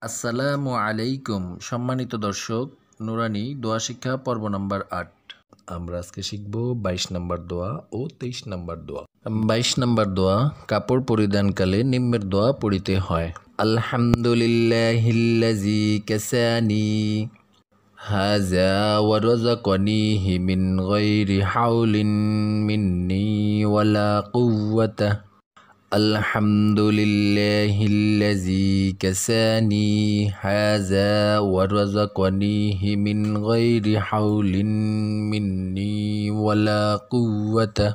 আসসালামু আলাইকুম সম্মানিত দর্শক, নুরানি দোয়া শিক্ষা পর্ব নম্বর ৮। আমরা আজকে শিখব ২২ নম্বর দোয়া ও ২৩ নম্বর দোয়া। ২২ নম্বর দোয়া, কাপড় পরিধানকালে নিম্নের দোয়া পড়িতে হয়। আলহামদুলিল্লাহিল্লাযী কাসানি হাযা ওয়া রাযাকানিহি মিন গায়রি হাওলিন মিন্নি ওয়ালা কুওয়াতা। আলহামদুলিল্লাহিল্লাযী কাসানি হাযা ওয়া রাযাকানিহি মিন গায়রি হাওলিন মিন্নি ওয়ালা কুওয়াতা।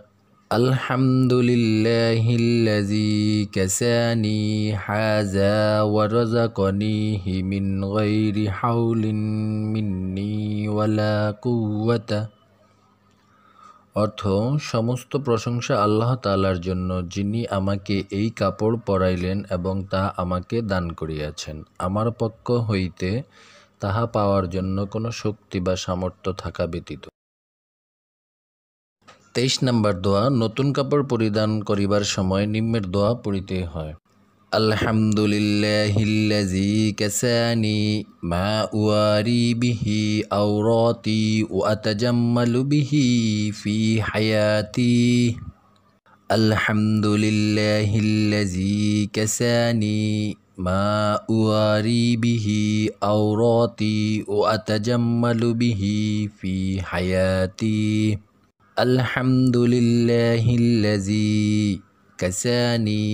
আলহামদুলিল্লাহিল্লাযী কাসানি হাযা ওয়া রাযাকানিহি মিন গায়রি হাওলিন মিন্নি ওয়ালা কুওয়াতা। অর্থ: সমস্ত প্রশংসা আল্লাহ তাআলার জন্য, যিনি আমাকে এই কাপড় পরাইলেন এবং তা আমাকে দান করিয়াছেন। আমার পক্ষ হইতে তাহা পাওয়ার জন্য কোনো শক্তি বা সামর্থ্য থাকা ব্যতীত। ২৩ নম্বর দোয়া, নতুন কাপড় পরিধান করিবার সময় নিম্নের দোয়া পড়িতে হয়। আলহামদুলিল্লাহিল্লাযী কাসানি মা উওয়ারি বিহি আওরাতি ওয়া আতাজাম্মালু বিহি ফি হায়াতি। আলহামদুলিল্লাহিল্লাযী কাসানি মা উওয়ারি বিহি আওরাতি ওয়া আতাজাম্মালু বিহি ফি হায়াতি। আলহামদুলিল্লাহিল্লাযী কাসানি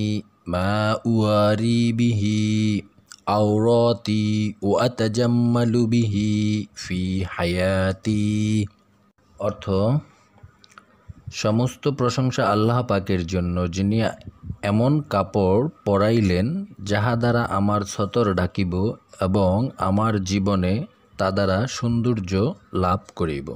মা উওয়ারি বিহি আওরাতি ওয়া আতাজাম্মালু বিহি ফি হায়াতি। অর্থ: সমস্ত প্রশংসা আল্লাহ পাকের জন্য, যিনি এমন কাপড় পরাইলেন যাহা দ্বারা আমার ছতর ঢাকিব এবং আমার জীবনে তা দ্বারা সৌন্দর্য লাভ করিব।